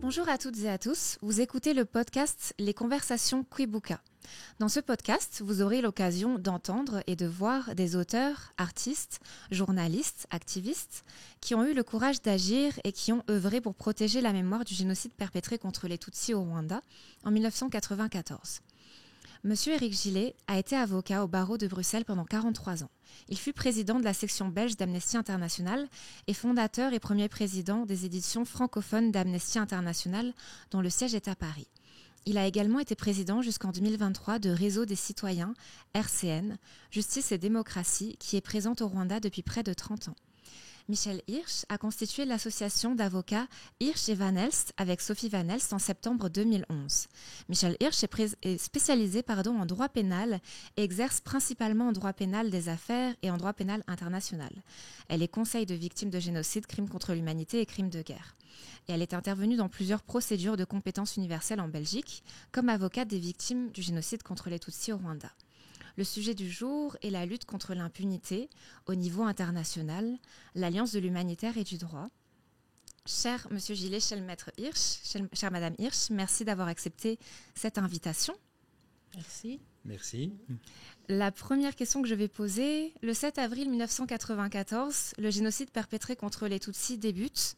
Bonjour à toutes et à tous, vous écoutez le podcast Les Conversations Kwibuka. Dans ce podcast, vous aurez l'occasion d'entendre et de voir des auteurs, artistes, journalistes, activistes qui ont eu le courage d'agir et qui ont œuvré pour protéger la mémoire du génocide perpétré contre les Tutsis au Rwanda en 1994. Monsieur Éric Gillet a été avocat au barreau de Bruxelles pendant 43 ans. Il fut président de la section belge d'Amnesty International et fondateur et premier président des éditions francophones d'Amnesty International, dont le siège est à Paris. Il a également été président jusqu'en 2023 de Réseau des citoyens, RCN, Justice et démocratie, qui est présente au Rwanda depuis près de 30 ans. Michel Hirsch a constitué l'association d'avocats Hirsch et Van Elst avec Sophie Van Elst en septembre 2011. Michel Hirsch est spécialisé en droit pénal et exerce principalement en droit pénal des affaires et en droit pénal international. Elle est conseil de victimes de génocide, crimes contre l'humanité et crimes de guerre. Et elle est intervenue dans plusieurs procédures de compétences universelles en Belgique, comme avocate des victimes du génocide contre les Tutsis au Rwanda. Le sujet du jour est la lutte contre l'impunité au niveau international, l'Alliance de l'humanitaire et du droit. Cher Monsieur Gillet, cher Maître Hirsch, chère Madame Hirsch, merci d'avoir accepté cette invitation. Merci. Merci. La première question que je vais poser, le 7 avril 1994, le génocide perpétré contre les Tutsis débute.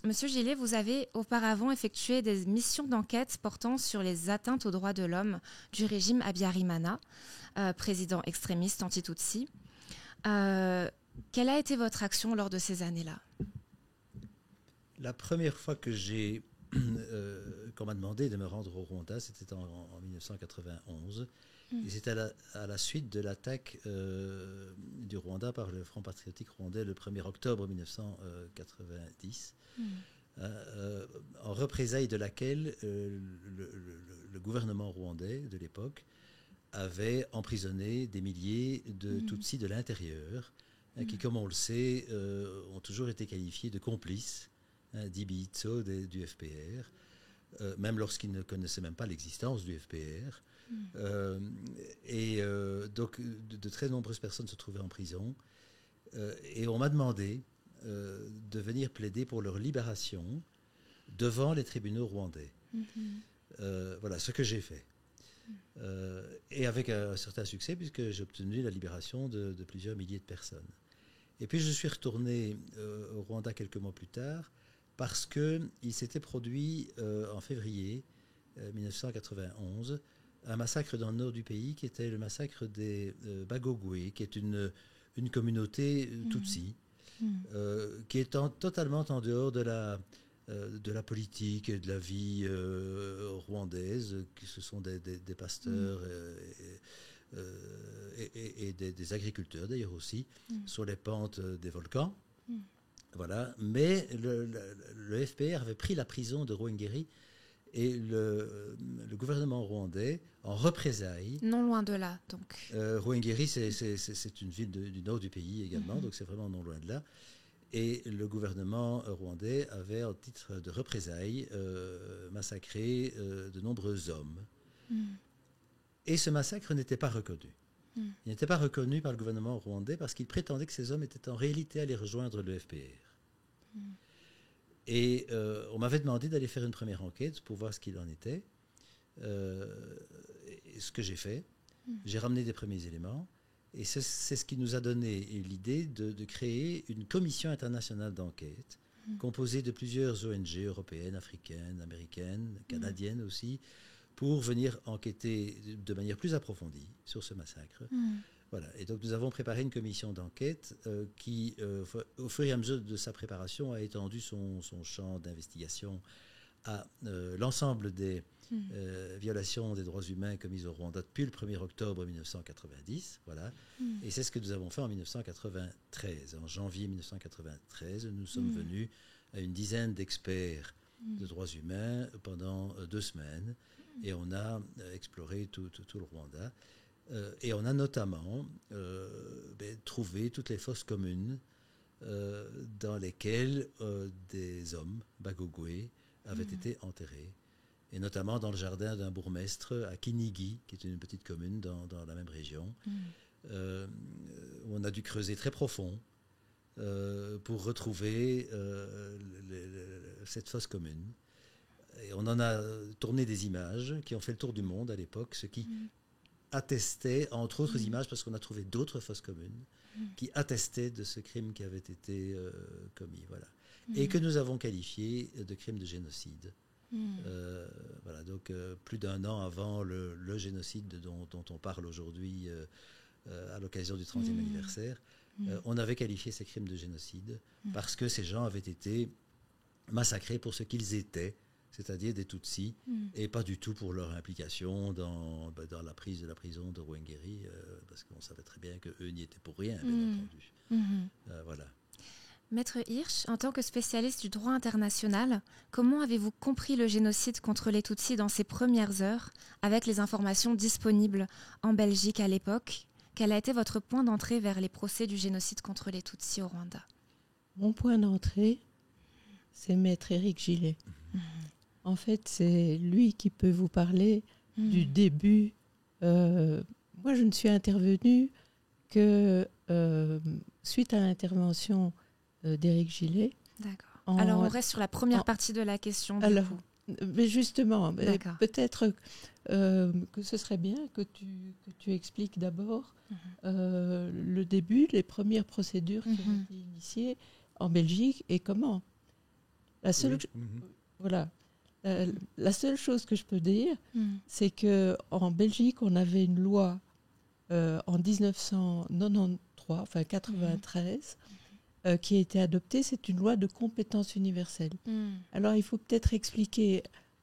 Monsieur Gillet, vous avez auparavant effectué des missions d'enquête portant sur les atteintes aux droits de l'homme du régime Habyarimana, président extrémiste anti-Tutsi. Quelle a été votre action lors de ces années-là ? La première fois que qu'on m'a demandé de me rendre au Rwanda, c'était en 1991. Et c'était à la suite de l'attaque du Rwanda par le Front patriotique rwandais le 1er octobre 1990, en représailles de laquelle le gouvernement rwandais de l'époque avait emprisonné des milliers de Tutsis de l'intérieur, qui, comme on le sait, ont toujours été qualifiés de complices d'Ibitso du FPR, même lorsqu'ils ne connaissaient même pas l'existence du FPR. Donc de très nombreuses personnes se trouvaient en prison et on m'a demandé de venir plaider pour leur libération devant les tribunaux rwandais. Voilà ce que j'ai fait. Et avec un certain succès, puisque j'ai obtenu la libération de plusieurs milliers de personnes. Et puis je suis retourné au Rwanda quelques mois plus tard parce qu'il s'était produit en février 1991 un massacre dans le nord du pays qui était le massacre des Bagogwe, qui est une communauté Tutsi, qui est totalement en dehors de la politique et de la vie rwandaise, qui ce sont des pasteurs et des agriculteurs d'ailleurs aussi, sur les pentes des volcans. Voilà. Mais le FPR avait pris la prison de Ruhengeri. Et le gouvernement rwandais, en représailles... Non loin de là, donc. Ruhengeri, c'est une ville du nord du pays également, donc c'est vraiment non loin de là. Et le gouvernement rwandais avait, en titre de représailles, massacré de nombreux hommes. Et ce massacre n'était pas reconnu. Il n'était pas reconnu par le gouvernement rwandais parce qu'il prétendait que ces hommes étaient en réalité allés rejoindre le FPR. Et on m'avait demandé d'aller faire une première enquête pour voir ce qu'il en était. Ce que j'ai fait. J'ai ramené des premiers éléments. Et c'est ce qui nous a donné l'idée de créer une commission internationale d'enquête composée de plusieurs ONG européennes, africaines, américaines, canadiennes aussi, pour venir enquêter de manière plus approfondie sur ce massacre. Voilà. Et donc nous avons préparé une commission d'enquête qui, au fur et à mesure de sa préparation, a étendu son champ d'investigation à l'ensemble des violations des droits humains commises au Rwanda depuis le 1er octobre 1990. Voilà. Et c'est ce que nous avons fait en 1993. En janvier 1993, nous sommes venus à une dizaine d'experts de droits humains pendant 2 semaines et on a exploré tout le Rwanda. Et on a notamment trouvé toutes les fosses communes dans lesquelles des hommes, Bagogwe, avaient été enterrés. Et notamment dans le jardin d'un bourgmestre à Kinigi, qui est une petite commune dans la même région. on a dû creuser très profond pour retrouver cette fosse commune. Et on en a tourné des images qui ont fait le tour du monde à l'époque, ce qui attestait, entre autres images, parce qu'on a trouvé d'autres fosses communes, qui attestaient de ce crime qui avait été commis. Voilà. Et que nous avons qualifié de crime de génocide. Voilà, donc plus d'un an avant le génocide dont on parle aujourd'hui à l'occasion du 30e anniversaire, on avait qualifié ces crimes de génocide parce que ces gens avaient été massacrés pour ce qu'ils étaient, c'est-à-dire des Tutsis, et pas du tout pour leur implication dans la prise de la prison de Ruwenzori, parce qu'on savait très bien qu'eux n'y étaient pour rien, bien entendu. Voilà. Maître Hirsch, en tant que spécialiste du droit international, comment avez-vous compris le génocide contre les Tutsis dans ses premières heures, avec les informations disponibles en Belgique à l'époque? Quel a été votre point d'entrée vers les procès du génocide contre les Tutsis au Rwanda? Mon point d'entrée, c'est Maître Éric Gillet. En fait, c'est lui qui peut vous parler du début. Moi, je ne suis intervenue que suite à l'intervention d'Éric Gillet. D'accord. Alors, on reste sur la première partie de la question. Mais justement, peut-être que ce serait bien que tu expliques d'abord le début, les premières procédures qui ont été initiées en Belgique et comment. Voilà. La seule chose que je peux dire, c'est qu'en Belgique, on avait une loi en 1993, enfin 93, qui a été adoptée. C'est une loi de compétence universelle. Alors, il faut peut-être expliquer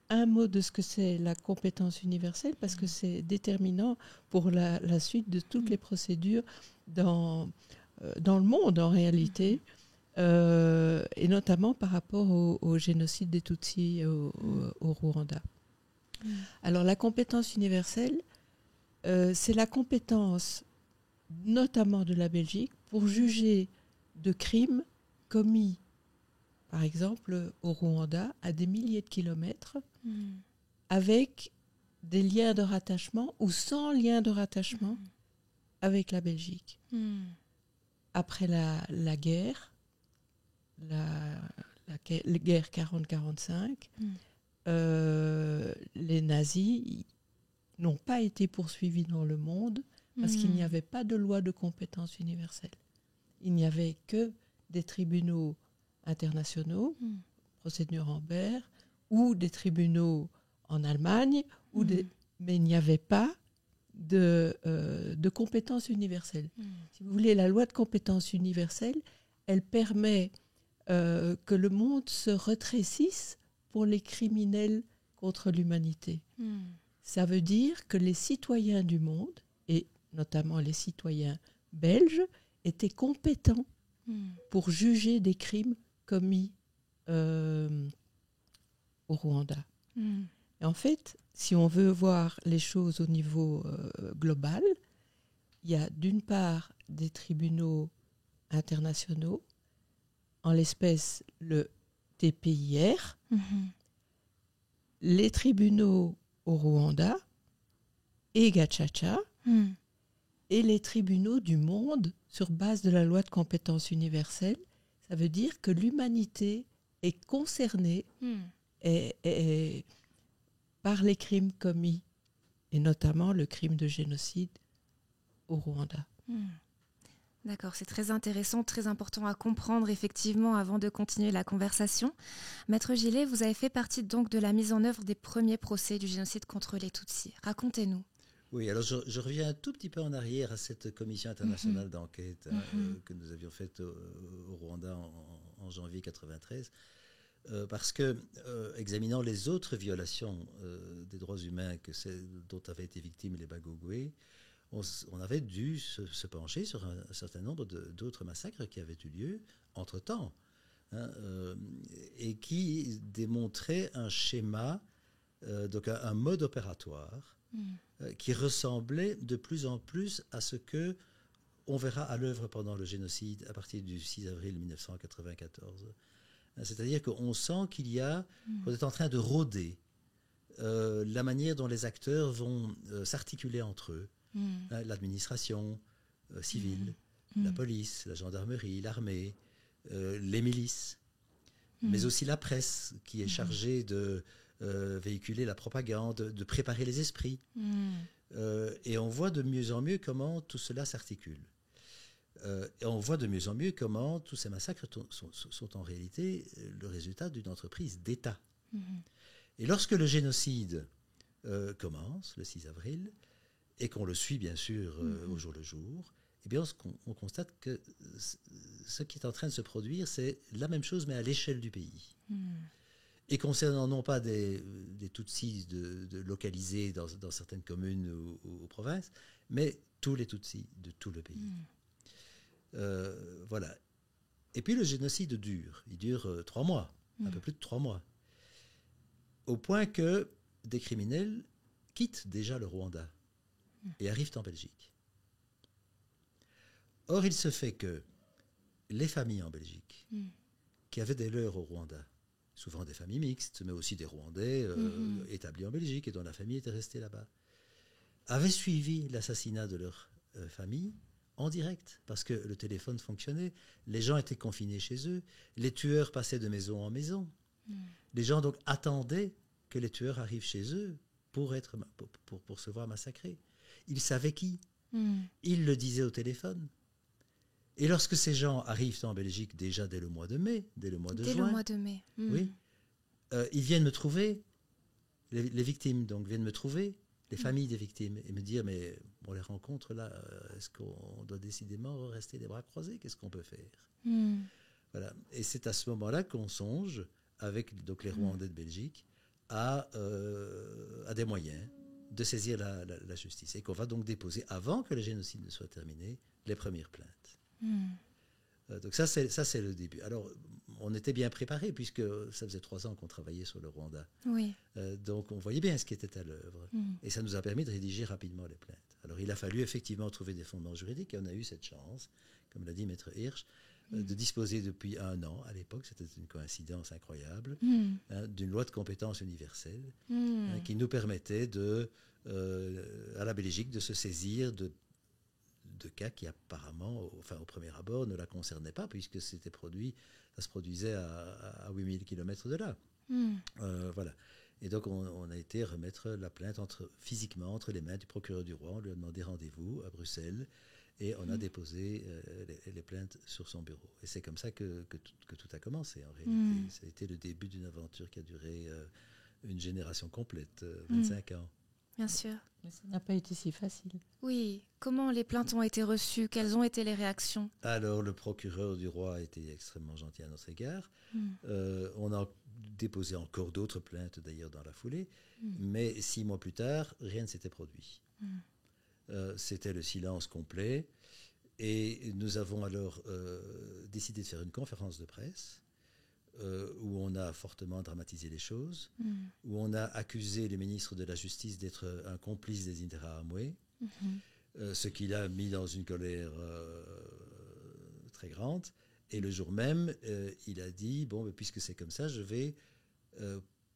un mot de ce que c'est la compétence universelle, parce que c'est déterminant pour la suite de toutes les procédures dans le monde, en réalité. Et notamment par rapport au génocide des Tutsis au Rwanda. Alors la compétence universelle, c'est la compétence notamment de la Belgique pour juger de crimes commis, par exemple au Rwanda, à des milliers de kilomètres, avec des liens de rattachement ou sans lien de rattachement avec la Belgique. Après la guerre, la guerre 40-45, les nazis n'ont pas été poursuivis dans le monde parce qu'il n'y avait pas de loi de compétence universelle. Il n'y avait que des tribunaux internationaux, procès de Nuremberg, ou des tribunaux en Allemagne, mais il n'y avait pas de compétence universelle. Si vous voulez, la loi de compétence universelle, elle permet que le monde se rétrécisse pour les criminels contre l'humanité. Ça veut dire que les citoyens du monde, et notamment les citoyens belges, étaient compétents pour juger des crimes commis au Rwanda. Et en fait, si on veut voir les choses au niveau global, il y a d'une part des tribunaux internationaux, en l'espèce le TPIR, les tribunaux au Rwanda et Gacaca, et les tribunaux du monde sur base de la loi de compétence universelle. Ça veut dire que l'humanité est concernée par les crimes commis, et notamment le crime de génocide au Rwanda. D'accord, c'est très intéressant, très important à comprendre effectivement avant de continuer la conversation. Maître Gillet, vous avez fait partie donc de la mise en œuvre des premiers procès du génocide contre les Tutsis. Racontez-nous. Oui, alors je reviens un tout petit peu en arrière à cette commission internationale d'enquête que nous avions faite au Rwanda en janvier 1993, parce que, examinant les autres violations des droits humains dont avaient été victimes les Bagogwe, on avait dû se pencher sur un certain nombre d'autres massacres qui avaient eu lieu entre-temps, et qui démontraient un schéma, donc un mode opératoire qui ressemblait de plus en plus à ce que on verra à l'œuvre pendant le génocide à partir du 6 avril 1994. C'est-à-dire qu'on sent qu'on est en train de rôder la manière dont les acteurs vont s'articuler entre eux. L'administration civile, la police, la gendarmerie, l'armée, les milices, mais aussi la presse qui est chargée de véhiculer la propagande, de préparer les esprits. Et on voit de mieux en mieux comment tout cela s'articule. Et on voit de mieux en mieux comment tous ces massacres sont en réalité le résultat d'une entreprise d'État. Et lorsque le génocide commence, le 6 avril, et qu'on le suit bien sûr au jour le jour, eh bien on constate que ce qui est en train de se produire, c'est la même chose, mais à l'échelle du pays. Et concernant non pas des Tutsis localisés dans certaines communes ou provinces, mais tous les Tutsis de tout le pays. Voilà. Et puis le génocide dure. Il dure 3 mois, un peu plus de 3 mois. Au point que des criminels quittent déjà le Rwanda et arrivent en Belgique. Or, il se fait que les familles en Belgique, qui avaient des leurs au Rwanda, souvent des familles mixtes, mais aussi des Rwandais établis en Belgique et dont la famille était restée là-bas, avaient suivi l'assassinat de leur famille en direct, parce que le téléphone fonctionnait, les gens étaient confinés chez eux, les tueurs passaient de maison en maison. Les gens donc attendaient que les tueurs arrivent chez eux pour se voir massacrer. Ils savaient qui. Ils le disaient au téléphone. Et lorsque ces gens arrivent en Belgique déjà dès le mois de mai, dès le mois de juin, oui, ils viennent me trouver, les victimes donc viennent me trouver, les familles des victimes, et me dire, mais on les rencontre là, est-ce qu'on doit décidément rester les bras croisés? Qu'est-ce qu'on peut faire? Voilà. Et c'est à ce moment-là qu'on songe, avec donc les Rwandais de Belgique, à des moyens de saisir la justice. Et qu'on va donc déposer, avant que le génocide ne soit terminé, les premières plaintes. Donc ça c'est le début. Alors, on était bien préparés, puisque ça faisait 3 ans qu'on travaillait sur le Rwanda. Oui. Donc on voyait bien ce qui était à l'œuvre. Et ça nous a permis de rédiger rapidement les plaintes. Alors il a fallu effectivement trouver des fondements juridiques, et on a eu cette chance, comme l'a dit Maître Hirsch, de disposer depuis 1 an, à l'époque, c'était une coïncidence incroyable, d'une loi de compétence universelle qui nous permettait à la Belgique de se saisir de cas qui apparemment, au premier abord, ne la concernaient pas, puisque ça se produisait à 8000 km de là. Voilà. Et donc on a été remettre la plainte physiquement entre les mains du procureur du roi. On lui a demandé rendez-vous à Bruxelles, et on a déposé les plaintes sur son bureau. Et c'est comme ça que tout a commencé, en réalité. Ça a été le début d'une aventure qui a duré une génération complète, 25 ans. Bien sûr. Mais ça n'a pas été si facile. Oui. Comment les plaintes ont été reçues? Quelles ont été les réactions? Alors, le procureur du roi a été extrêmement gentil à notre égard. On a déposé encore d'autres plaintes, d'ailleurs, dans la foulée. Mais 6 mois plus tard, rien ne s'était produit. C'était le silence complet. Et nous avons alors décidé de faire une conférence de presse où on a fortement dramatisé les choses, où on a accusé le ministre de la Justice d'être un complice des Interahamwe, ce qui l'a mis dans une colère très grande. Et le jour même, il a dit, bon, puisque c'est comme ça, je vais,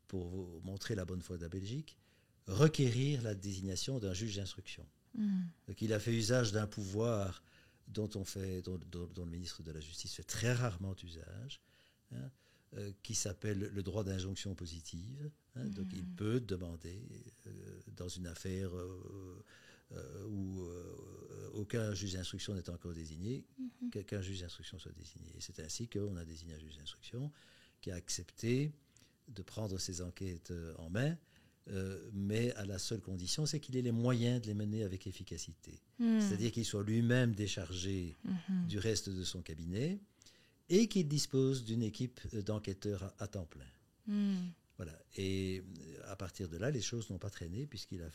pour vous montrer la bonne foi de la Belgique, requérir la désignation d'un juge d'instruction. Donc il a fait usage d'un pouvoir dont le ministre de la Justice fait très rarement usage, qui s'appelle le droit d'injonction positive. Donc il peut demander, dans une affaire où aucun juge d'instruction n'est encore désigné, qu'un juge d'instruction soit désigné. Et c'est ainsi qu'on a désigné un juge d'instruction qui a accepté de prendre ces enquêtes en main, mais à la seule condition, c'est qu'il ait les moyens de les mener avec efficacité. C'est-à-dire qu'il soit lui-même déchargé du reste de son cabinet, et qu'il dispose d'une équipe d'enquêteurs à temps plein. Voilà. Et à partir de là, les choses n'ont pas traîné, puisqu'il n'a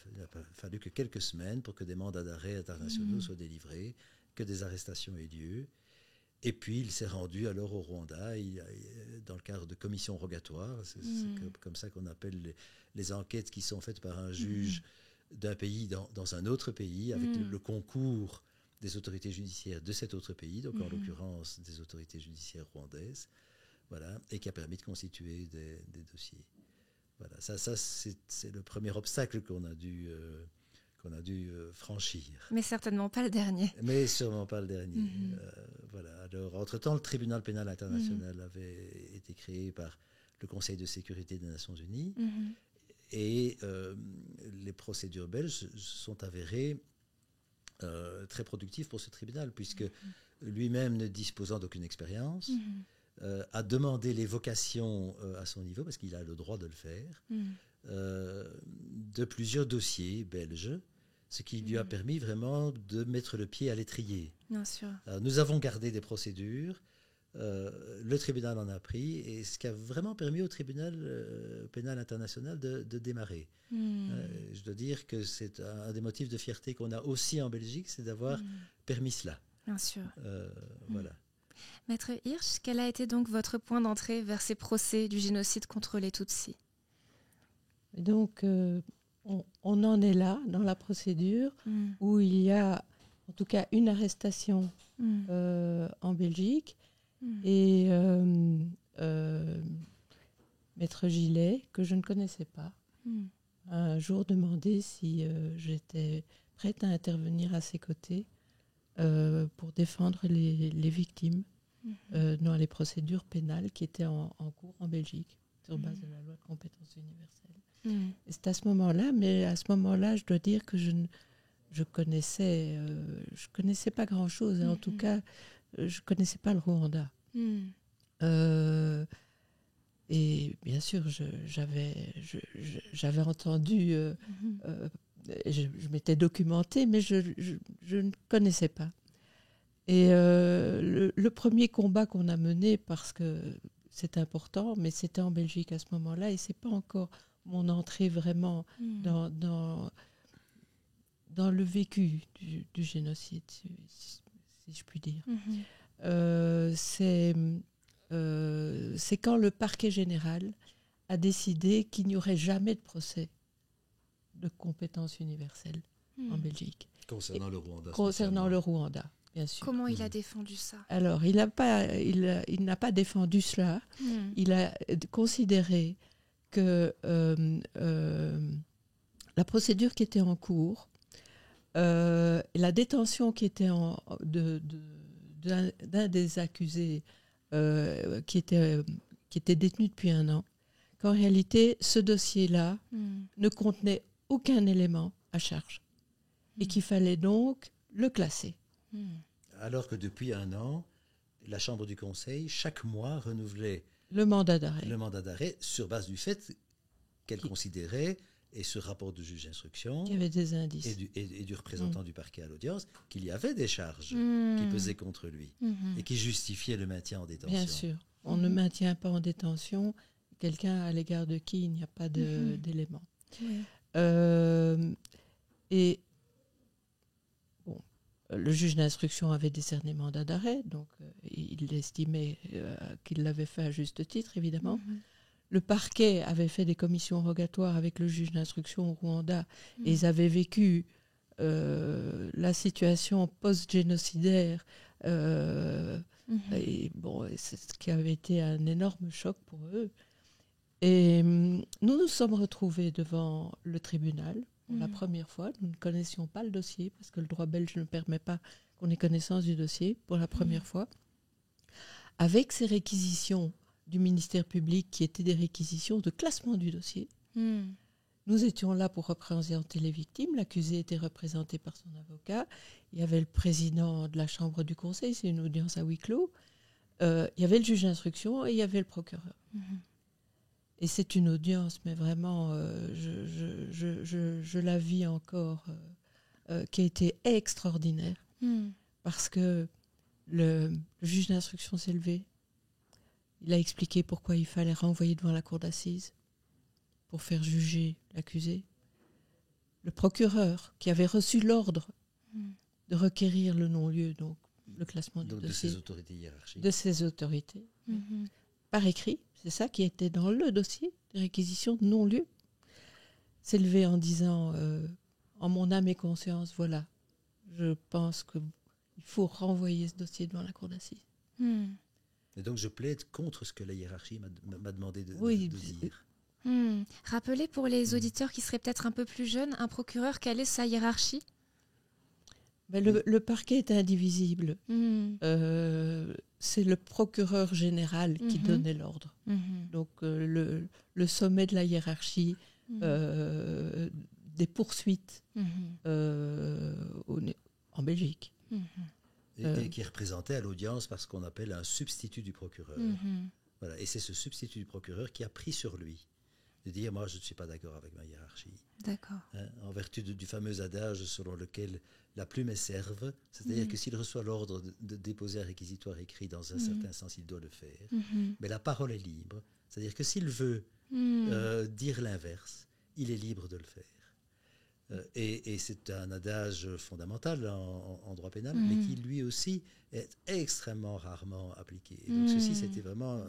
fallu que quelques semaines pour que des mandats d'arrêt internationaux soient délivrés, que des arrestations aient lieu. Et puis il s'est rendu alors au Rwanda, dans le cadre de commissions rogatoires. C'est comme ça qu'on appelle les enquêtes qui sont faites par un juge d'un pays dans un autre pays, avec le concours des autorités judiciaires de cet autre pays, donc en l'occurrence des autorités judiciaires rwandaises, voilà, et qui a permis de constituer des dossiers. Voilà, ça c'est le premier obstacle qu'on a dû qu'on a dû franchir. Mais certainement pas le dernier. Mais sûrement pas le dernier. Voilà. Alors, entre-temps, le tribunal pénal international avait été créé par le Conseil de sécurité des Nations Unies. Et les procédures belges sont avérées très productives pour ce tribunal, puisque lui-même, ne disposant d'aucune expérience, a demandé l'évocation à son niveau, parce qu'il a le droit de le faire, de plusieurs dossiers belges, ce qui lui a permis vraiment de mettre le pied à l'étrier. Bien sûr. Alors, nous avons gardé des procédures, le tribunal en a pris, et ce qui a vraiment permis au tribunal pénal international de démarrer. Je dois dire que c'est un des motifs de fierté qu'on a aussi en Belgique, c'est d'avoir permis cela. Bien sûr. Voilà. Maître Hirsch, quel a été donc votre point d'entrée vers ces procès du génocide contre les Tutsis? Et donc, on en est là, dans la procédure, où il y a en tout cas une arrestation en Belgique. Et Maître Gillet, que je ne connaissais pas, a un jour demandé si j'étais prête à intervenir à ses côtés pour défendre les victimes dans les procédures pénales qui étaient en cours en Belgique, sur base de la loi de compétence universelle. Et c'est à ce moment-là, mais à ce moment-là, je dois dire que je connaissais pas grand-chose. En tout cas, je connaissais pas le Rwanda. Et bien sûr, j'avais entendu, je m'étais documentée, mais je ne connaissais pas. Et le premier combat qu'on a mené, parce que c'est important, mais c'était en Belgique à ce moment-là, et c'est pas encore mon entrée vraiment dans le vécu du génocide, si je puis dire. C'est quand le parquet général a décidé qu'il n'y aurait jamais de procès de compétence universelle en Belgique. Concernant le Rwanda. Concernant le Rwanda, bien sûr. Comment il a défendu ça? Alors, il n'a pas défendu cela. Il a considéré que la procédure qui était en cours, la détention qui était d'un des accusés qui était détenu depuis 1 an, qu'en réalité, ce dossier-là ne contenait aucun élément à charge et qu'il fallait donc le classer. Alors que depuis 1 an, la Chambre du Conseil, chaque mois, renouvelait le mandat d'arrêt sur base du fait qu'elle considérait, et ce rapport du juge d'instruction, il y avait des indices. Et du représentant du parquet à l'audience, qu'il y avait des charges qui pesaient contre lui et qui justifiaient le maintien en détention. Bien sûr, on ne maintient pas en détention quelqu'un à l'égard de qui il n'y a pas d'éléments. Et bon, le juge d'instruction avait décerné mandat d'arrêt, donc il estimait qu'il l'avait fait à juste titre, évidemment. Le parquet avait fait des commissions rogatoires avec le juge d'instruction au Rwanda et ils avaient vécu la situation post-génocidaire. Et bon, c'est ce qui avait été un énorme choc pour eux. Et nous nous sommes retrouvés devant le tribunal pour la première fois. Nous ne connaissions pas le dossier parce que le droit belge ne permet pas qu'on ait connaissance du dossier pour la première fois. Avec ces réquisitions du ministère public qui étaient des réquisitions de classement du dossier. Nous étions là pour représenter les victimes. L'accusé était représenté par son avocat. Il y avait le président de la Chambre du Conseil, c'est une audience à huis clos. Il y avait le juge d'instruction et il y avait le procureur. Et c'est une audience, mais vraiment, je la vis encore, qui a été extraordinaire. Parce que le juge d'instruction s'est levé. Il a expliqué pourquoi il fallait renvoyer devant la cour d'assises pour faire juger l'accusé. Le procureur, qui avait reçu l'ordre de requérir le non-lieu, donc le classement du dossier. De ses autorités hiérarchiques. De ses autorités. Par écrit, c'est ça qui était dans le dossier de réquisition de non-lieu. S'est levé en disant, en mon âme et conscience, voilà, je pense qu'il faut renvoyer ce dossier devant la cour d'assises. Et donc je plaide contre ce que la hiérarchie m'a demandé de Oui, dire. Rappelez pour les auditeurs qui seraient peut-être un peu plus jeunes, un procureur, quelle est sa hiérarchie? Le parquet est indivisible. C'est le procureur général qui donnait l'ordre. Donc le sommet de la hiérarchie des poursuites en Belgique. Et qui est représenté à l'audience par ce qu'on appelle un substitut du procureur. Voilà. Et c'est ce substitut du procureur qui a pris sur lui de dire, moi je ne suis pas d'accord avec ma hiérarchie. D'accord. En vertu du fameux adage selon lequel la plume est serve, c'est-à-dire que s'il reçoit l'ordre de déposer un réquisitoire écrit dans un certain sens, il doit le faire. Mais la parole est libre, c'est-à-dire que s'il veut dire l'inverse, il est libre de le faire. Et c'est un adage fondamental en droit pénal, mais qui lui aussi est extrêmement rarement appliqué. Et donc ceci, c'était vraiment,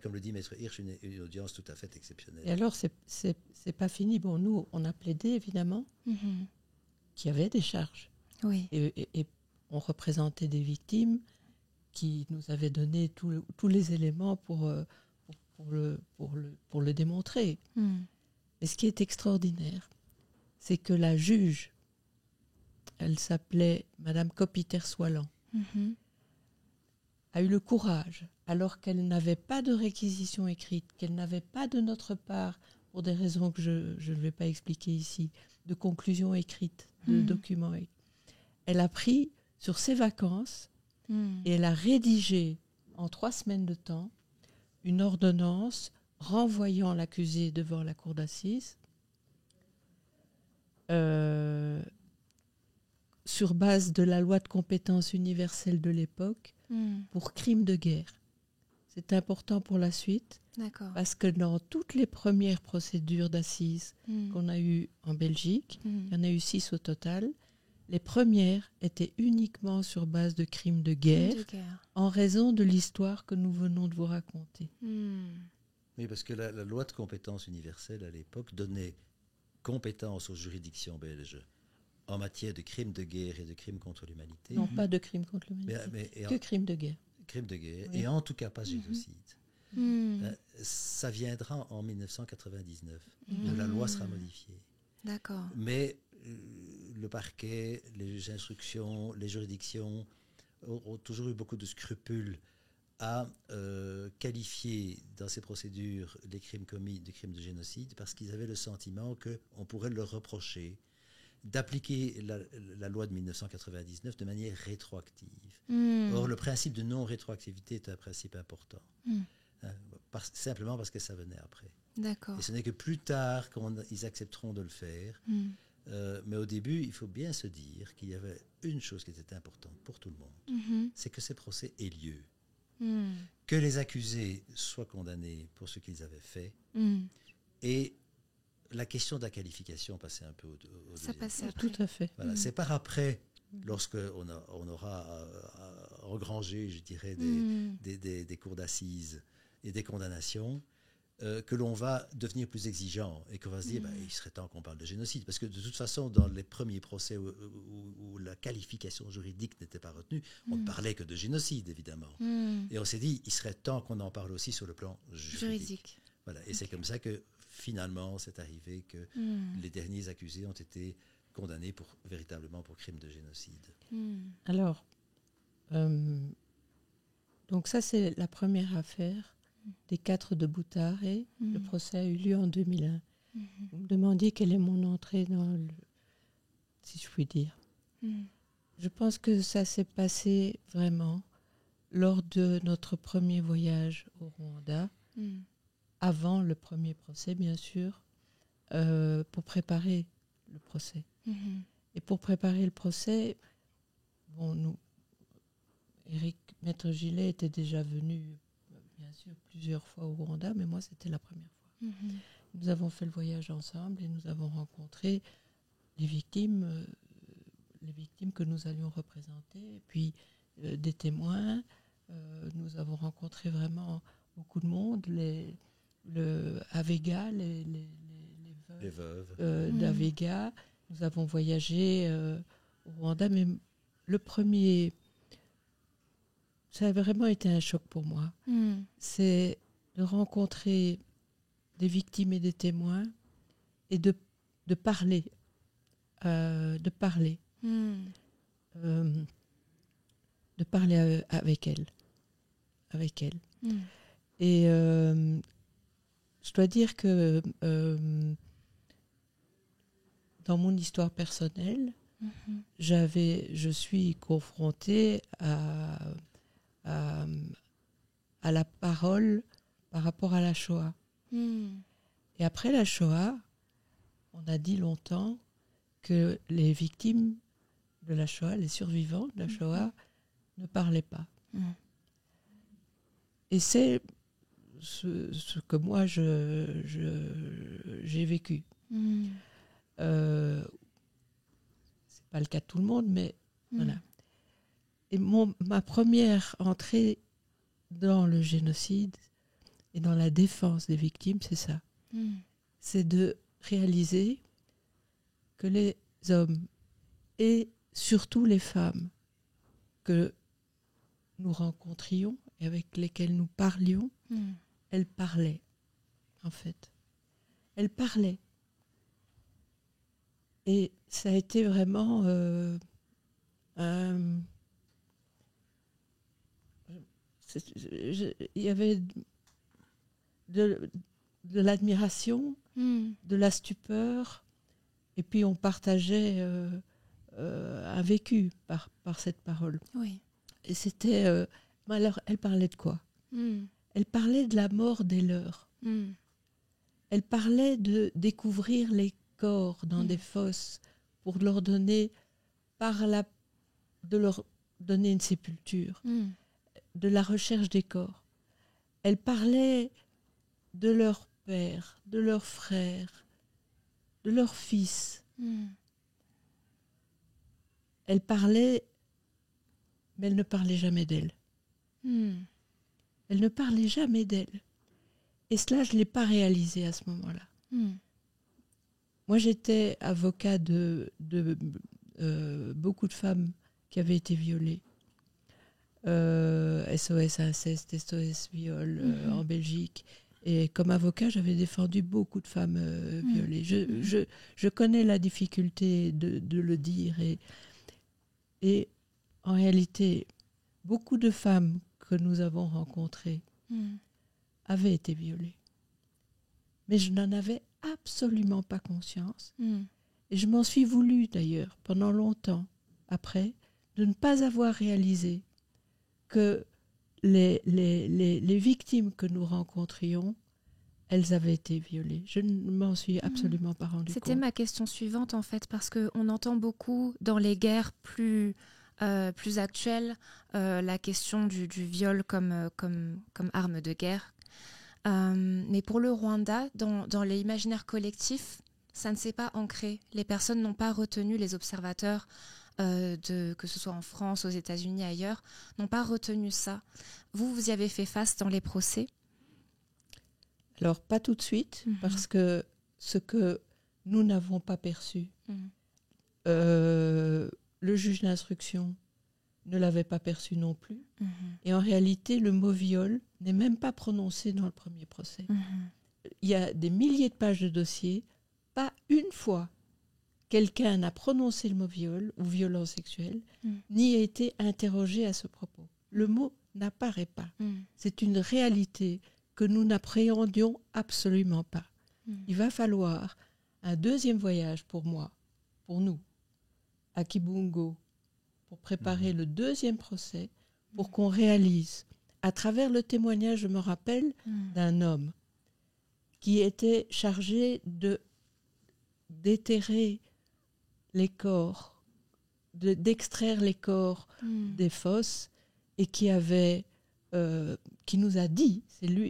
comme le dit Maître Hirsch, une audience tout à fait exceptionnelle. Et alors, c'est pas fini. Bon, nous, on a plaidé, évidemment, qu'il y avait des charges. Oui. Et on représentait des victimes qui nous avaient donné tous les éléments pour le démontrer. Et ce qui est extraordinaire, c'est que la juge, elle s'appelait Madame Copiter-Soilan, a eu le courage, alors qu'elle n'avait pas de réquisition écrite, qu'elle n'avait pas de notre part, pour des raisons que je ne vais pas expliquer ici, de conclusion écrite, de documents écrits. Elle a pris sur ses vacances et elle a rédigé en 3 semaines de temps une ordonnance renvoyant l'accusé devant la cour d'assises sur base de la loi de compétence universelle de l'époque pour crime de guerre. C'est important pour la suite. D'accord. Parce que dans toutes les premières procédures d'assises qu'on a eues en Belgique, il y en a eu 6 au total, les premières étaient uniquement sur base de crimes de guerre, en raison de l'histoire que nous venons de vous raconter. Oui, parce que la loi de compétence universelle à l'époque donnait compétence aux juridictions belges en matière de crimes de guerre et de crimes contre l'humanité. Non, pas de crimes contre l'humanité, que crimes de guerre. Crimes de guerre, oui. Et en tout cas pas génocide. Ça viendra en 1999, où la loi sera modifiée. D'accord. Mais le parquet, les juges d'instruction, les juridictions ont toujours eu beaucoup de scrupules à qualifier dans ces procédures les crimes commis de crimes de génocide, parce qu'ils avaient le sentiment qu'on pourrait leur reprocher d'appliquer la loi de 1999 de manière rétroactive. Or, le principe de non-rétroactivité est un principe important, simplement parce que ça venait après. D'accord. Et ce n'est que plus tard qu'ils accepteront de le faire. Mais au début, il faut bien se dire qu'il y avait une chose qui était importante pour tout le monde, c'est que ces procès aient lieu. Que les accusés soient condamnés pour ce qu'ils avaient fait, et la question de la qualification passait un peu au ça passait deuxième. après. Tout à fait. Voilà, c'est par après, lorsqu'on aura engrangé, je dirais, des cours d'assises et des condamnations, que l'on va devenir plus exigeant et qu'on va se dire il serait temps qu'on parle de génocide. Parce que de toute façon, dans les premiers procès où la qualification juridique n'était pas retenue, on ne parlait que de génocide, évidemment. Et on s'est dit, il serait temps qu'on en parle aussi sur le plan juridique. Voilà. Et c'est comme ça que finalement, c'est arrivé que les derniers accusés ont été condamnés véritablement pour crime de génocide. Alors, donc ça c'est la première affaire des 4 de Boutaré. Le procès a eu lieu en 2001. Vous me demandiez quelle est mon entrée dans si je puis dire. Je pense que ça s'est passé vraiment lors de notre premier voyage au Rwanda, avant le premier procès, bien sûr, pour préparer le procès. Et pour préparer le procès, Maître Gillet était déjà venu, bien sûr, plusieurs fois au Rwanda, mais moi, c'était la première fois. Nous avons fait le voyage ensemble et nous avons rencontré les victimes que nous allions représenter, et puis des témoins. Nous avons rencontré vraiment beaucoup de monde, Avega, les veuves d'Avega. Nous avons voyagé au Rwanda, mais le premier, ça a vraiment été un choc pour moi. C'est de rencontrer des victimes et des témoins et de parler. De parler avec elle. Et je dois dire que dans mon histoire personnelle, je suis confrontée à la parole par rapport à la Shoah. Et après la Shoah, on a dit longtemps que les victimes de la Shoah, les survivants de la Shoah, ne parlaient pas. Et c'est ce que moi j'ai vécu. C'est pas le cas de tout le monde, mais voilà. Et ma première entrée dans le génocide et dans la défense des victimes, c'est ça. C'est de réaliser que les hommes et surtout les femmes que nous rencontrions et avec lesquelles nous parlions, elles parlaient, en fait. Elles parlaient. Et ça a été vraiment il y avait de l'admiration, de la stupeur, et puis on partageait un vécu par cette parole. Oui. Et c'était... alors, elle parlait de quoi ? Elle parlait de la mort des leurs. Elle parlait de découvrir les corps dans des fosses pour leur donner, de leur donner une sépulture, de la recherche des corps. Elle parlait de leur père, de leurs frères, de leurs fils. Elle parlait, mais elle ne parlait jamais d'elle. Elle ne parlait jamais d'elle. Et cela, je ne l'ai pas réalisé à ce moment-là. Moi, j'étais avocat de beaucoup de femmes qui avaient été violées. SOS inceste, SOS viol en Belgique. Et comme avocat, j'avais défendu beaucoup de femmes violées. Je connais la difficulté de le dire. Et en réalité, beaucoup de femmes que nous avons rencontrées avaient été violées. Mais je n'en avais absolument pas conscience. Et je m'en suis voulu d'ailleurs, pendant longtemps, après, de ne pas avoir réalisé que les victimes que nous rencontrions, elles avaient été violées. Je ne m'en suis absolument pas rendu compte. C'était ma question suivante, en fait, parce qu'on entend beaucoup dans les guerres plus actuelles la question du viol comme arme de guerre. Mais pour le Rwanda, dans l'imaginaire collectif, ça ne s'est pas ancré. Les personnes n'ont pas retenu, les observateurs, que ce soit en France, aux États-Unis, ailleurs, n'ont pas retenu ça. Vous y avez fait face dans les procès ? Alors, pas tout de suite, parce que ce que nous n'avons pas perçu, le juge d'instruction ne l'avait pas perçu non plus. Et en réalité, le mot viol n'est même pas prononcé dans le premier procès. Il y a des milliers de pages de dossiers, pas une fois quelqu'un n'a prononcé le mot viol ou violence sexuelle, ni a été interrogé à ce propos. Le mot n'apparaît pas. C'est une réalité que nous n'appréhendions absolument pas. Il va falloir un deuxième voyage pour moi, pour nous, à Kibungo, pour préparer le deuxième procès, pour qu'on réalise, à travers le témoignage, je me rappelle, d'un homme qui était chargé d'éterrer les corps, d'extraire les corps des fosses, et qui nous a dit,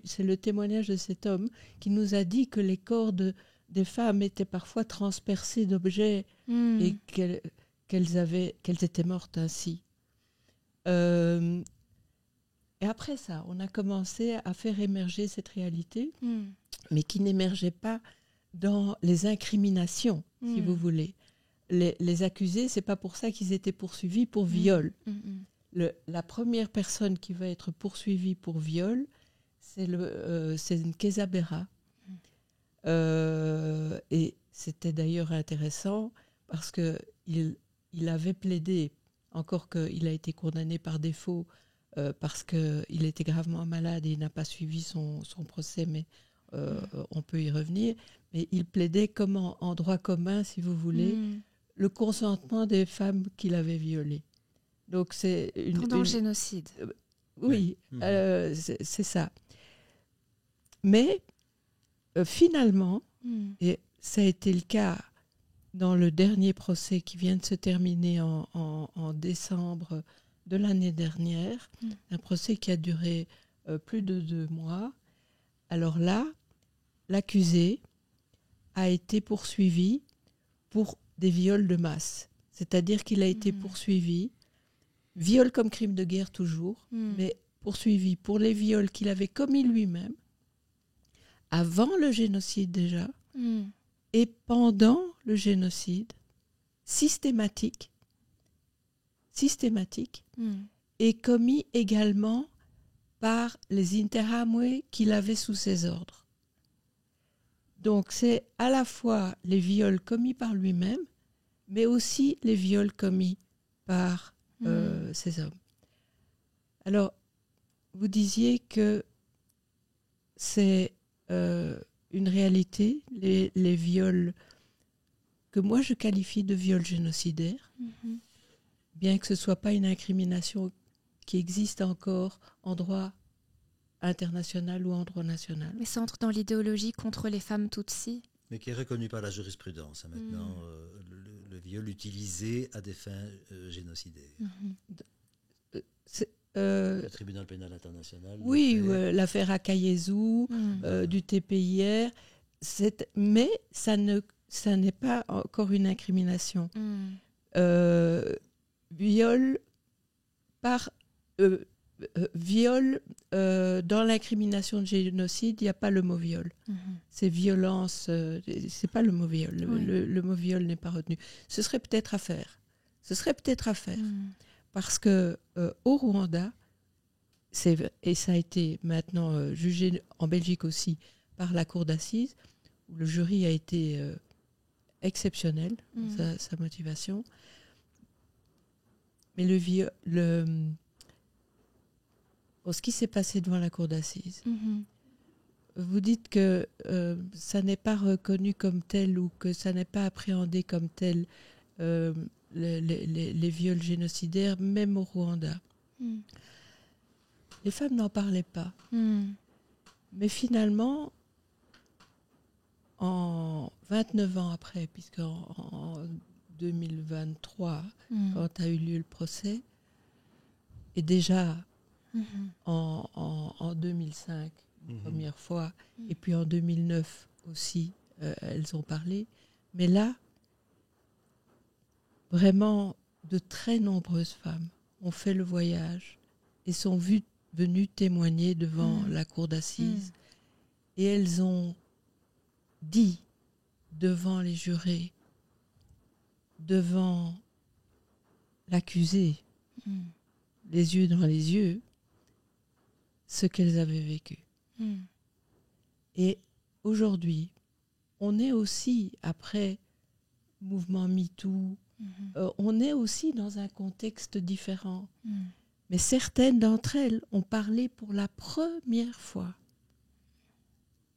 c'est le témoignage de cet homme, qui nous a dit que les corps des femmes étaient parfois transpercés d'objets et qu'elles étaient mortes ainsi. Et après ça, on a commencé à faire émerger cette réalité, mais qui n'émergeait pas dans les incriminations, si vous voulez. Les accusés, c'est pas pour ça qu'ils étaient poursuivis pour viol. La première personne qui va être poursuivie pour viol, c'est Nkezabera, Et c'était d'ailleurs intéressant parce qu'il avait plaidé, encore qu'il a été condamné par défaut parce qu'il était gravement malade et il n'a pas suivi son procès, mais on peut y revenir. Mais il plaidait comme en droit commun, si vous voulez, le consentement des femmes qu'il avait violées. Donc c'est pendant le génocide. Oui, c'est ça. Mais finalement, et ça a été le cas dans le dernier procès qui vient de se terminer en décembre de l'année dernière, un procès qui a duré plus de 2 mois. Alors là, l'accusé a été poursuivi pour des viols de masse. C'est-à-dire qu'il a été poursuivi, viol comme crime de guerre toujours, mais poursuivi pour les viols qu'il avait commis lui-même, avant le génocide déjà, et pendant le génocide, systématique, et commis également par les Interahamwe qu'il avait sous ses ordres. Donc c'est à la fois les viols commis par lui-même, mais aussi les viols commis par ces hommes. Alors, vous disiez que c'est une réalité, les viols que moi je qualifie de viols génocidaires, bien que ce ne soit pas une incrimination qui existe encore en droit international ou en droit national. Mais ça entre dans l'idéologie contre les femmes Tutsi. Mais qui est reconnu par la jurisprudence maintenant, le viol utilisé à des fins génocidaires. Le tribunal pénal international. Oui, l'affaire Akayesu, du TPIR, mais ça n'est pas encore une incrimination. Viol par viol dans l'incrimination de génocide, il n'y a pas le mot viol. C'est violence, c'est pas le mot viol. Le mot viol n'est pas retenu. Ce serait peut-être à faire. Parce que au Rwanda, et ça a été maintenant jugé en Belgique aussi par la cour d'assises, où le jury a été exceptionnel dans sa motivation. Mais ce qui s'est passé devant la cour d'assises, vous dites que ça n'est pas reconnu comme tel ou que ça n'est pas appréhendé comme tel les viols génocidaires, même au Rwanda. Les femmes n'en parlaient pas. Mais finalement, en 29 ans après, puisqu'en 2023, quand a eu lieu le procès, et déjà en 2005, première fois, et puis en 2009 aussi, elles ont parlé. Mais là, vraiment, de très nombreuses femmes ont fait le voyage et sont venues témoigner devant la cour d'assises. Et elles ont dit devant les jurés, devant l'accusé, les yeux dans les yeux, ce qu'elles avaient vécu. Et aujourd'hui, on est aussi, après mouvement MeToo, on est aussi dans un contexte différent. Mais certaines d'entre elles ont parlé pour la première fois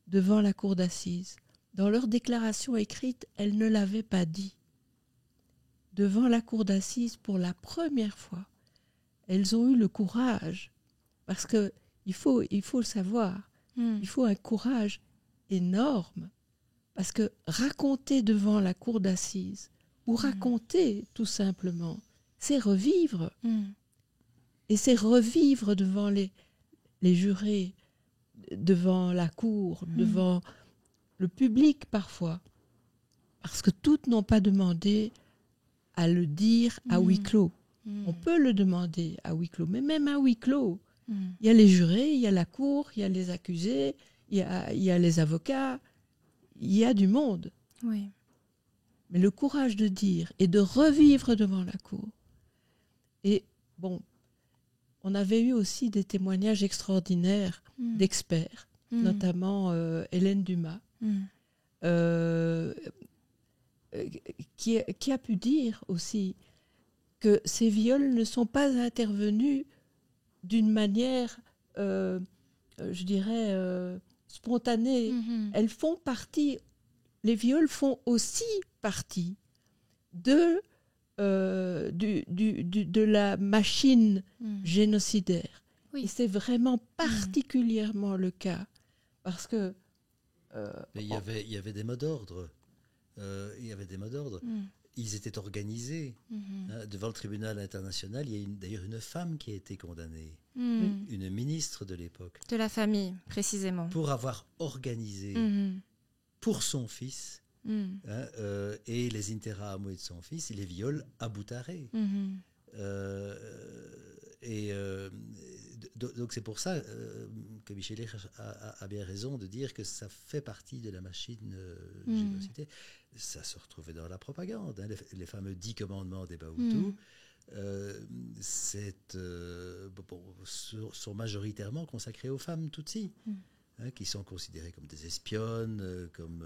devant la cour d'assises. Dans leur déclaration écrite, elles ne l'avaient pas dit. Devant la cour d'assises, pour la première fois, elles ont eu le courage, parce que il faut le savoir, il faut un courage énorme, parce que raconter devant la cour d'assises, ou raconter tout simplement, c'est revivre. Et c'est revivre devant les jurés, devant la cour, devant le public parfois. Parce que toutes n'ont pas demandé à le dire à huis clos. On peut le demander à huis clos, mais même à huis clos, il y a les jurés, il y a la cour, il y a les accusés, il y a les avocats, il y a du monde. Oui. Mais le courage de dire et de revivre devant la cour. Et bon, on avait eu aussi des témoignages extraordinaires d'experts, notamment Hélène Dumas, qui a pu dire aussi que ces viols ne sont pas intervenus d'une manière, je dirais, spontanée. Elles font partie, les viols font aussi partie de la machine génocidaire. Oui. Et c'est vraiment particulièrement le cas, parce que... Mais il y avait des mots d'ordre. Ils étaient organisés. Devant le tribunal international, il y a d'ailleurs une femme qui a été condamnée, une ministre de l'époque. De la famille, précisément. Pour avoir organisé pour son fils et les interahamwe de son fils, les viols à Boutaré. Donc c'est pour ça que Michelet a bien raison de dire que ça fait partie de la machine génocidaire. Ça se retrouvait dans la propagande, les fameux 10 commandements des Bahutus. Sont majoritairement consacrés aux femmes Tutsis, qui sont considérées comme des espionnes, comme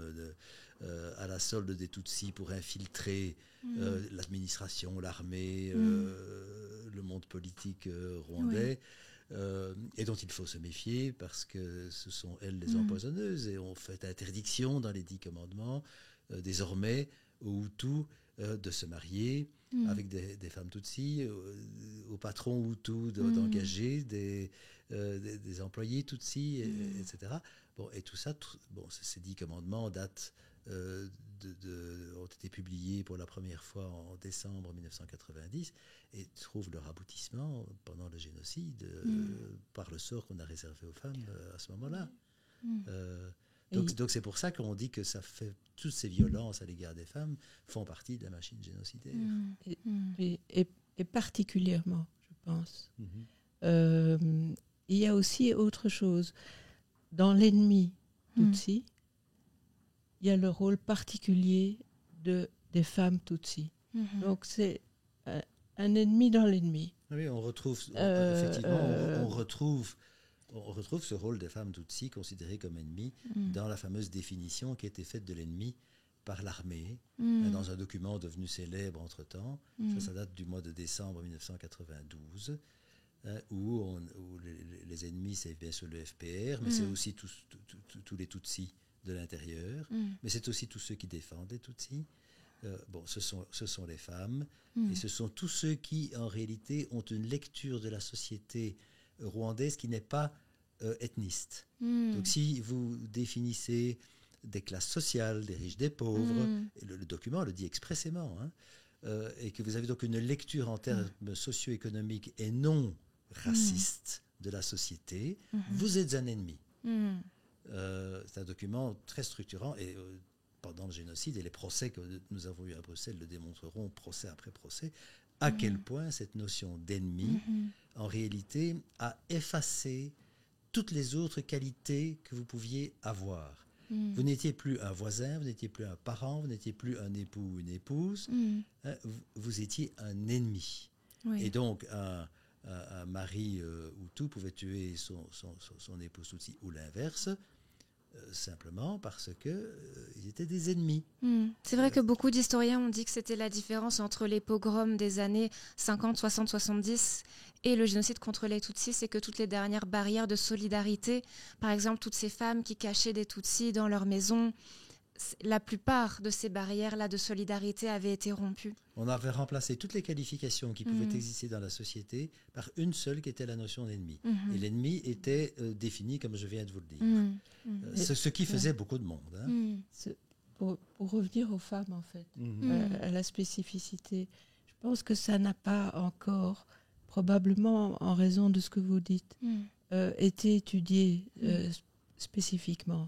à la solde des Tutsis pour infiltrer l'administration, l'armée, le monde politique rwandais, et dont il faut se méfier parce que ce sont elles les empoisonneuses, et on fait interdiction dans les 10 commandements désormais aux Hutus de se marier avec des femmes Tutsis, aux patrons Hutus d'engager des employés Tutsis, etc. Bon, et tout ça, ces 10 commandements datent ont été publiés pour la première fois en décembre 1990 et trouvent leur aboutissement pendant le génocide par le sort qu'on a réservé aux femmes à ce moment-là. Donc c'est pour ça qu'on dit que ça fait, toutes ces violences à l'égard des femmes font partie de la machine génocidaire. Et particulièrement, je pense. Il y a aussi autre chose. Dans l'ennemi Tutsi, il y a le rôle particulier des femmes Tutsi. Donc c'est un ennemi dans l'ennemi. Oui, on retrouve effectivement, on retrouve ce rôle des femmes Tutsi considérées comme ennemies dans la fameuse définition qui a été faite de l'ennemi par l'armée, dans un document devenu célèbre entre-temps. Ça date du mois de décembre 1992, où les ennemis, c'est bien sûr le FPR, mais c'est aussi tous les Tutsis de l'intérieur, mais c'est aussi tous ceux qui défendent les Tutsis. Ce sont les femmes, et ce sont tous ceux qui, en réalité, ont une lecture de la société rwandaise qui n'est pas ethniste. Donc si vous définissez des classes sociales, des riches, des pauvres, et le document le dit expressément, et que vous avez donc une lecture en termes socio-économiques et non racistes de la société, vous êtes un ennemi. C'est un document très structurant, et pendant le génocide, et les procès que nous avons eus à Bruxelles le démontreront, procès après procès, à quel point cette notion d'ennemi, en réalité, a effacé toutes les autres qualités que vous pouviez avoir. Vous n'étiez plus un voisin, vous n'étiez plus un parent, vous n'étiez plus un époux ou une épouse, vous étiez un ennemi. Et donc, un mari Hutu pouvait tuer son épouse Tutsi, ou l'inverse, simplement parce qu'ils étaient des ennemis. C'est vrai que beaucoup d'historiens ont dit que c'était la différence entre les pogroms des années 50, 60, 70 et le génocide contre les Tutsis, c'est que toutes les dernières barrières de solidarité, par exemple toutes ces femmes qui cachaient des Tutsis dans leur maison, la plupart de ces barrières-là de solidarité avaient été rompues. On avait remplacé toutes les qualifications qui pouvaient exister dans la société par une seule qui était la notion d'ennemi. Et l'ennemi était défini comme je viens de vous le dire. Ce qui faisait beaucoup de monde. Pour revenir aux femmes, en fait, à la spécificité, je pense que ça n'a pas encore, probablement en raison de ce que vous dites, été étudié spécifiquement.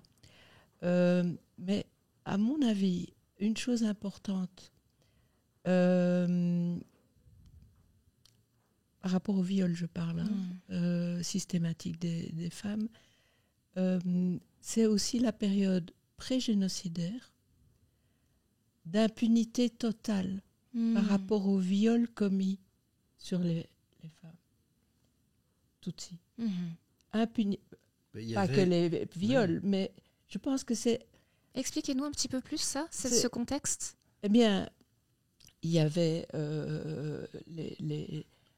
Mais à mon avis, une chose importante par rapport au viol, je parle, systématique des femmes, c'est aussi la période pré-génocidaire d'impunité totale par rapport au viol commis sur les femmes Tutsis. Pas que les viols, mais je pense que c'est Expliquez-nous un petit peu plus ça, ce contexte. Eh bien, il y avait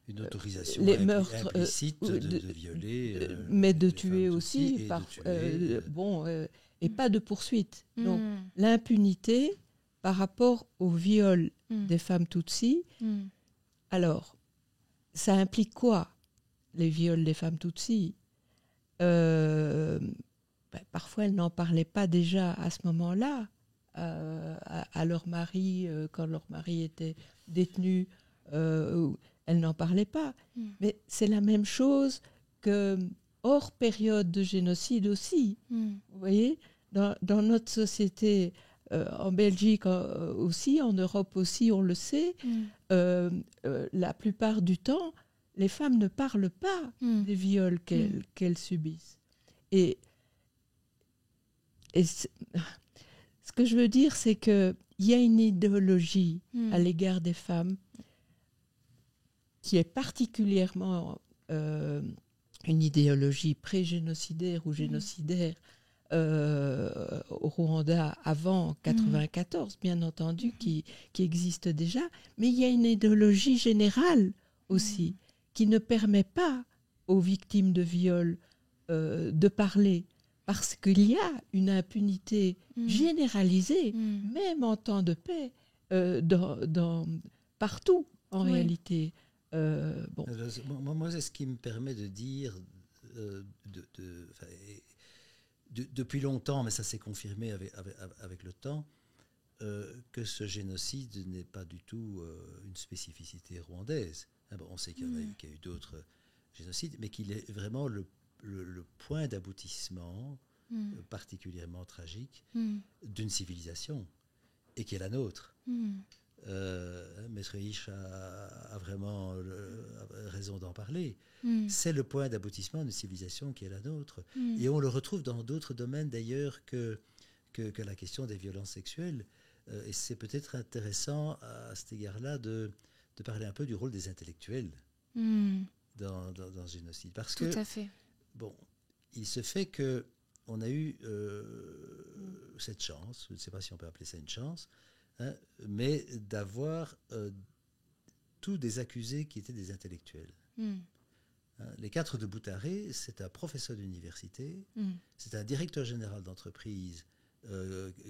une autorisation les meurtres implicite de violer, mais de tuer aussi, et pas de poursuite. Donc l'impunité par rapport au viol des femmes Tutsis. Alors, ça implique quoi, les viols des femmes Tutsis? Parfois, elles n'en parlaient pas déjà à ce moment-là à leur mari, quand leur mari était détenu, elles n'en parlaient pas. Mais c'est la même chose que hors période de génocide aussi. Vous voyez, dans notre société, en Belgique aussi, en Europe aussi, on le sait, la plupart du temps, les femmes ne parlent pas des viols qu'elles subissent. Et ce que je veux dire, c'est qu'il y a une idéologie à l'égard des femmes qui est particulièrement une idéologie pré-génocidaire ou génocidaire au Rwanda avant 1994, bien entendu, qui existe déjà, mais il y a une idéologie générale aussi qui ne permet pas aux victimes de viol de parler, parce qu'il y a une impunité généralisée, même en temps de paix, partout en réalité. Moi, c'est ce qui me permet de dire, depuis longtemps, mais ça s'est confirmé avec le temps, que ce génocide n'est pas du tout une spécificité rwandaise. On sait qu'il y a eu d'autres génocides, mais qu'il est vraiment le point d'aboutissement particulièrement tragique d'une civilisation, et qui est la nôtre. Maître Hisch a vraiment raison d'en parler. C'est le point d'aboutissement d'une civilisation qui est la nôtre. Et on le retrouve dans d'autres domaines d'ailleurs que la question des violences sexuelles. Et c'est peut-être intéressant à cet égard-là de parler un peu du rôle des intellectuels dans ce génocide. Parce Tout à fait. Bon, il se fait qu'on a eu cette chance, je ne sais pas si on peut appeler ça une chance, mais d'avoir tous des accusés qui étaient des intellectuels. Les 4 de Boutaré, c'est un professeur d'université, c'est un directeur général d'entreprise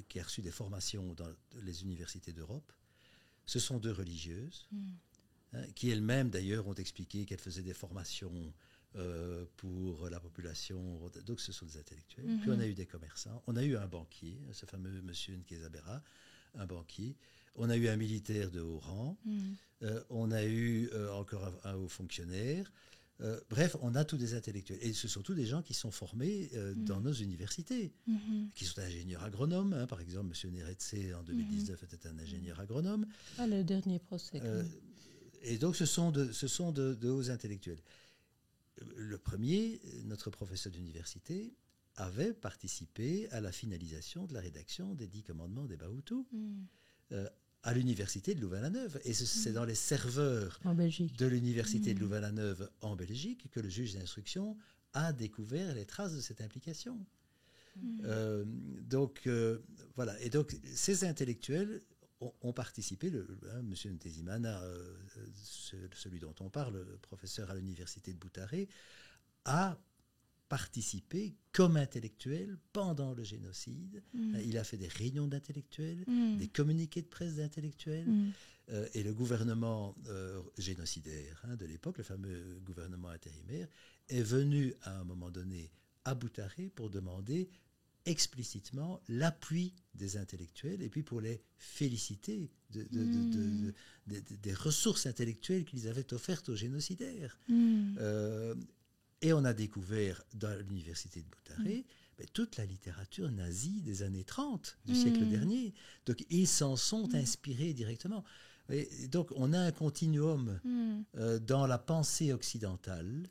qui a reçu des formations dans les universités d'Europe. Ce sont 2 religieuses, qui elles-mêmes d'ailleurs ont expliqué qu'elles faisaient des formations pour la population. Donc ce sont des intellectuels. Puis on a eu des commerçants, on a eu un banquier, ce fameux monsieur Nkezabera, un banquier. On a eu un militaire de haut rang. On a eu encore un haut fonctionnaire. Bref, on a tous des intellectuels. Et ce sont tous des gens qui sont formés dans nos universités, qui sont ingénieurs agronomes. Par exemple, M. Neretse, en 2019, était un ingénieur agronome. Ah, le dernier procès. Et donc, ce sont de hauts intellectuels. Le premier, notre professeur d'université, avait participé à la finalisation de la rédaction des 10 commandements des Bahutu à l'université de Louvain-la-Neuve. Et c'est dans les serveurs de l'université de Louvain-la-Neuve en Belgique que le juge d'instruction a découvert les traces de cette implication. Voilà. Et donc, ces intellectuels ont participé. M. Ntezimana, celui dont on parle, le professeur à l'université de Boutaré, a participé comme intellectuel pendant le génocide. Il a fait des réunions d'intellectuels, des communiqués de presse d'intellectuels, et le gouvernement génocidaire de l'époque, le fameux gouvernement intérimaire, est venu à un moment donné à Boutaré pour demander explicitement l'appui des intellectuels et puis pour les féliciter des ressources intellectuelles qu'ils avaient offertes aux génocidaires. Et on a découvert dans l'université de Boutaré toute la littérature nazie des années 30 du siècle dernier. Donc ils s'en sont inspirés directement. Et donc on a un continuum dans la pensée occidentale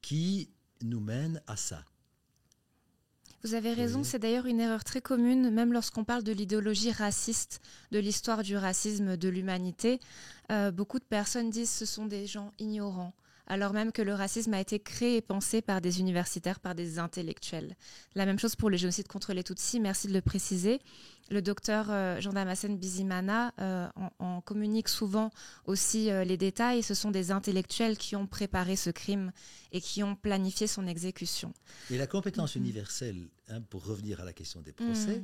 qui nous mène à ça. Vous avez raison, c'est d'ailleurs une erreur très commune, même lorsqu'on parle de l'idéologie raciste, de l'histoire du racisme, de l'humanité. Beaucoup de personnes disent que ce sont des gens ignorants. alors même que le racisme a été créé et pensé par des universitaires, par des intellectuels. La même chose pour le génocide contre les Tutsis, merci de le préciser. Le docteur Jean-Damascène Bizimana en communique souvent aussi les détails. Ce sont des intellectuels qui ont préparé ce crime et qui ont planifié son exécution. Et la compétence universelle, pour revenir à la question des procès,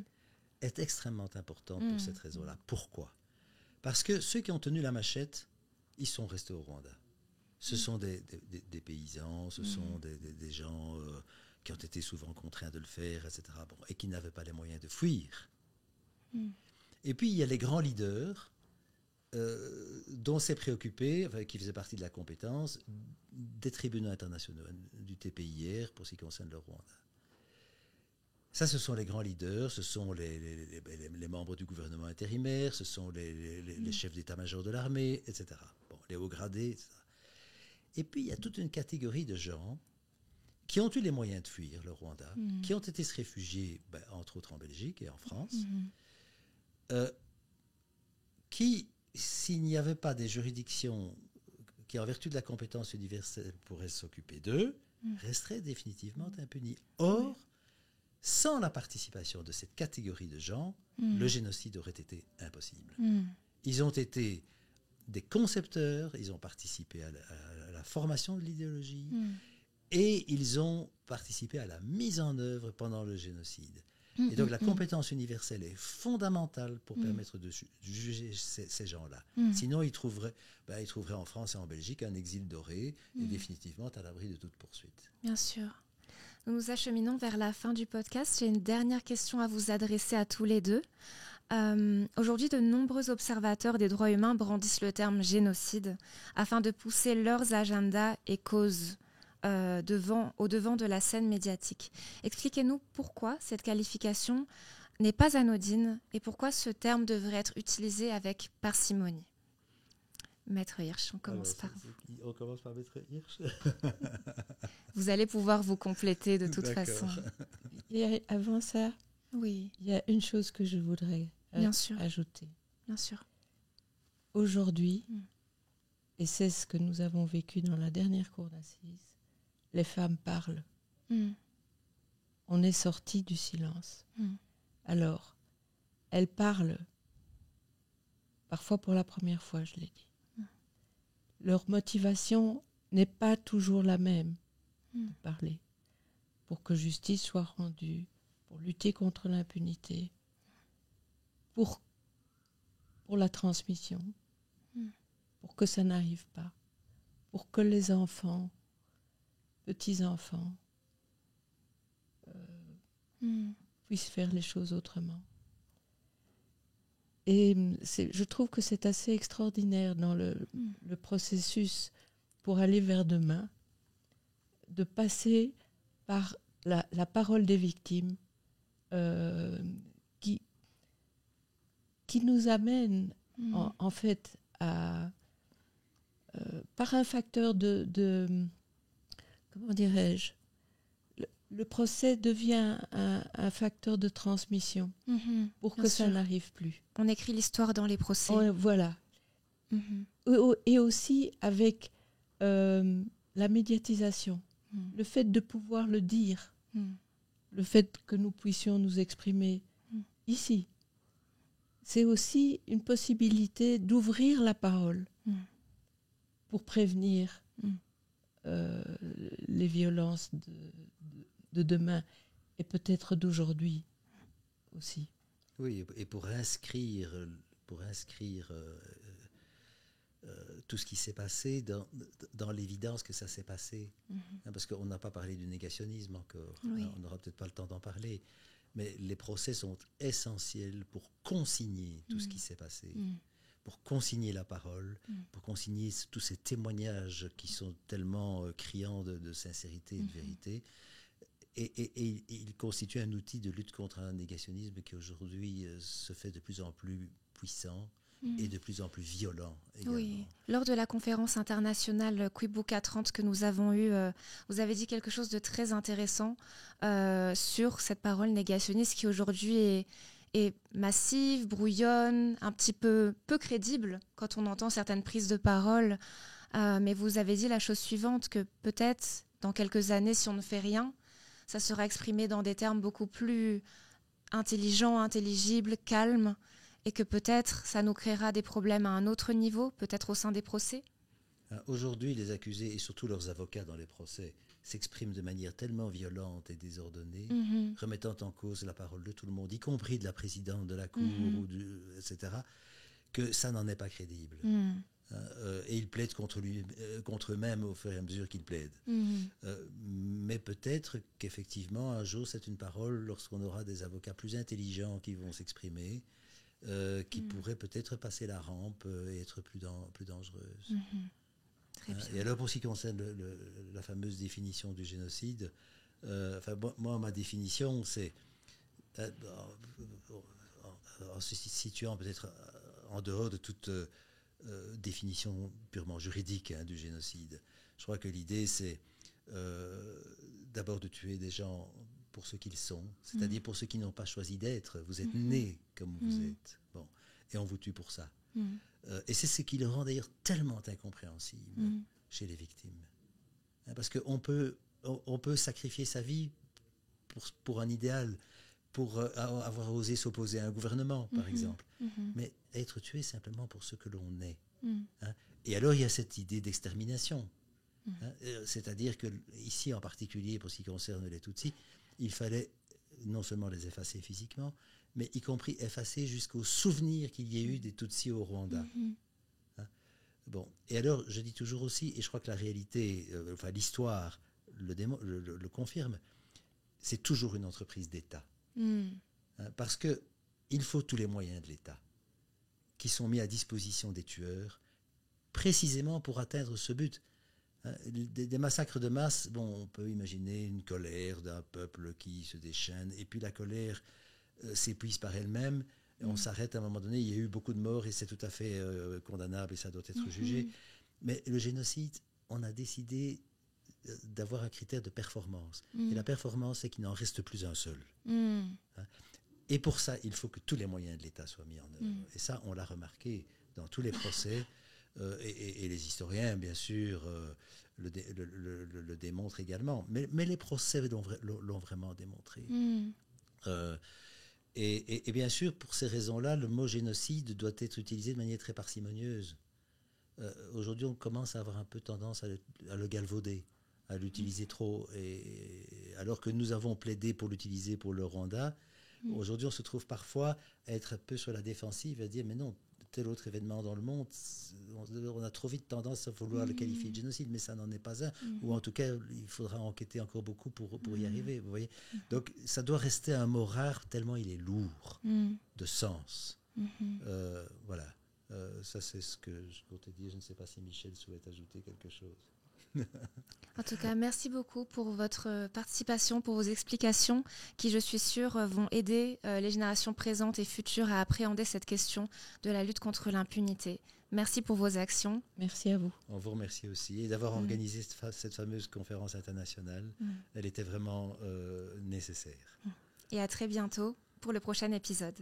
est extrêmement importante pour cette raison-là. Pourquoi ? Parce que ceux qui ont tenu la machette, ils sont restés au Rwanda. Ce sont des paysans, ce sont des gens qui ont été souvent contraints de le faire, etc. Bon, et qui n'avaient pas les moyens de fuir. Et puis, il y a les grands leaders dont s'est préoccupé, qui faisaient partie de la compétence, des tribunaux internationaux, du TPIR, pour ce qui concerne le Rwanda. Ça, ce sont les grands leaders, ce sont les membres du gouvernement intérimaire, ce sont les chefs d'état-major de l'armée, etc. Bon, les hauts gradés, etc. Et puis, il y a toute une catégorie de gens qui ont eu les moyens de fuir le Rwanda, qui ont été se réfugier, entre autres en Belgique et en France, qui, s'il n'y avait pas des juridictions qui, en vertu de la compétence universelle, pourraient s'occuper d'eux, resteraient définitivement impunis. Or, sans la participation de cette catégorie de gens, le génocide aurait été impossible. Ils ont été des concepteurs, ils ont participé à la formation de l'idéologie et ils ont participé à la mise en œuvre pendant le génocide. Et donc la compétence universelle est fondamentale pour permettre de juger ces gens-là. Sinon, ils trouveraient en France et en Belgique un exil doré et définitivement à l'abri de toute poursuite. Bien sûr. Nous nous acheminons vers la fin du podcast. J'ai une dernière question à vous adresser à tous les deux. Aujourd'hui, de nombreux observateurs des droits humains brandissent le terme génocide afin de pousser leurs agendas et causes au devant de la scène médiatique. Expliquez-nous pourquoi cette qualification n'est pas anodine et pourquoi ce terme devrait être utilisé avec parcimonie. Maître Hirsch, on commence par vous. On commence par Maître Hirsch. Vous allez pouvoir vous compléter de toute façon. Et avant ça, oui. Il y a une chose que je voudrais ajouter. Bien sûr. Aujourd'hui, et c'est ce que nous avons vécu dans la dernière cour d'assises, les femmes parlent. On est sorti du silence. Alors, elles parlent, parfois pour la première fois, je l'ai dit. Leur motivation n'est pas toujours la même de parler pour que justice soit rendue, pour lutter contre l'impunité, pour la transmission, pour que ça n'arrive pas, pour que les enfants, petits-enfants, puissent faire les choses autrement. Et je trouve que c'est assez extraordinaire dans le processus pour aller vers demain, de passer par la parole des victimes qui nous amène en fait à par un facteur de comment dirais-je, le procès devient un facteur de transmission pour que ça n'arrive plus. On écrit l'histoire dans les procès. Voilà. Et aussi avec la médiatisation, le fait de pouvoir le dire, le fait que nous puissions nous exprimer ici. C'est aussi une possibilité d'ouvrir la parole pour prévenir les violences de demain et peut-être d'aujourd'hui aussi. Oui, et pour inscrire tout ce qui s'est passé dans l'évidence que ça s'est passé. Parce qu'on n'a pas parlé du négationnisme encore. Oui. On n'aura peut-être pas le temps d'en parler. Mais les procès sont essentiels pour consigner tout ce qui s'est passé, pour consigner la parole, pour consigner tous ces témoignages qui sont tellement criants de sincérité et de vérité. Et il constitue un outil de lutte contre un négationnisme qui aujourd'hui se fait de plus en plus puissant et de plus en plus violent également. Oui. Lors de la conférence internationale Kwibuka 30 que nous avons eue, vous avez dit quelque chose de très intéressant sur cette parole négationniste qui aujourd'hui est massive, brouillonne, un petit peu crédible quand on entend certaines prises de parole Mais vous avez dit la chose suivante, que peut-être dans quelques années, si on ne fait rien, ça sera exprimé dans des termes beaucoup plus intelligents, intelligibles, calmes, et que peut-être ça nous créera des problèmes à un autre niveau, peut-être au sein des procès. Aujourd'hui, les accusés et surtout leurs avocats dans les procès s'expriment de manière tellement violente et désordonnée, remettant en cause la parole de tout le monde, y compris de la présidente de la Cour, etc., que ça n'en est pas crédible. Et ils plaident contre eux-mêmes au fur et à mesure qu'ils plaident. Mais peut-être qu'effectivement, un jour, c'est une parole, lorsqu'on aura des avocats plus intelligents qui vont s'exprimer, qui pourraient peut-être passer la rampe et être plus dangereuses. Et alors, pour ce qui concerne la fameuse définition du génocide, moi, ma définition, c'est, en se situant peut-être en dehors de toute définition purement juridique du génocide, je crois que l'idée, c'est d'abord de tuer des gens pour ce qu'ils sont, c'est-à-dire pour ceux qui n'ont pas choisi d'être. Vous êtes nés comme vous êtes. Bon, et on vous tue pour ça. Et c'est ce qui le rend d'ailleurs tellement incompréhensible chez les victimes. Parce qu'on peut sacrifier sa vie pour un idéal, pour avoir osé s'opposer à un gouvernement, par exemple. Mais être tué simplement pour ce que l'on est. Et alors il y a cette idée d'extermination. C'est-à-dire que ici en particulier, pour ce qui concerne les Tutsis, il fallait non seulement les effacer physiquement, mais y compris effacer jusqu'au souvenir qu'il y ait eu des Tutsis au Rwanda. Bon. Et alors, je dis toujours aussi, et je crois que la réalité, l'histoire le confirme, c'est toujours une entreprise d'État. Parce qu'il faut tous les moyens de l'État qui sont mis à disposition des tueurs, précisément pour atteindre ce but. Des massacres de masse, on peut imaginer une colère d'un peuple qui se déchaîne, et puis la colère s'épuise par elle-même. On s'arrête à un moment donné, il y a eu beaucoup de morts et c'est tout à fait condamnable et ça doit être jugé. Mais le génocide, on a décidé d'avoir un critère de performance. Et la performance, c'est qu'il n'en reste plus un seul. Et pour ça, il faut que tous les moyens de l'État soient mis en œuvre. Et ça, on l'a remarqué dans tous les procès. Et les historiens, bien sûr, le démontrent également. Mais les procès l'ont vraiment démontré. Et bien sûr, pour ces raisons-là, le mot génocide doit être utilisé de manière très parcimonieuse. Aujourd'hui, on commence à avoir un peu tendance à le galvauder, à l'utiliser trop. Et alors que nous avons plaidé pour l'utiliser pour le Rwanda, aujourd'hui, on se trouve parfois à être un peu sur la défensive, à dire mais non, tel autre événement dans le monde, on a trop vite tendance à vouloir le qualifier de génocide, mais ça n'en est pas un. Ou en tout cas, il faudra enquêter encore beaucoup pour y arriver. Vous voyez. Donc, ça doit rester un mot rare tellement il est lourd de sens. Voilà. Ça, c'est ce que je comptais dire. Je ne sais pas si Michel souhaite ajouter quelque chose. En tout cas, merci beaucoup pour votre participation, pour vos explications qui, je suis sûre, vont aider les générations présentes et futures à appréhender cette question de la lutte contre l'impunité. Merci pour vos actions. Merci à vous. On vous remercie aussi et d'avoir organisé cette fameuse conférence internationale. Elle était vraiment nécessaire. Et à très bientôt pour le prochain épisode.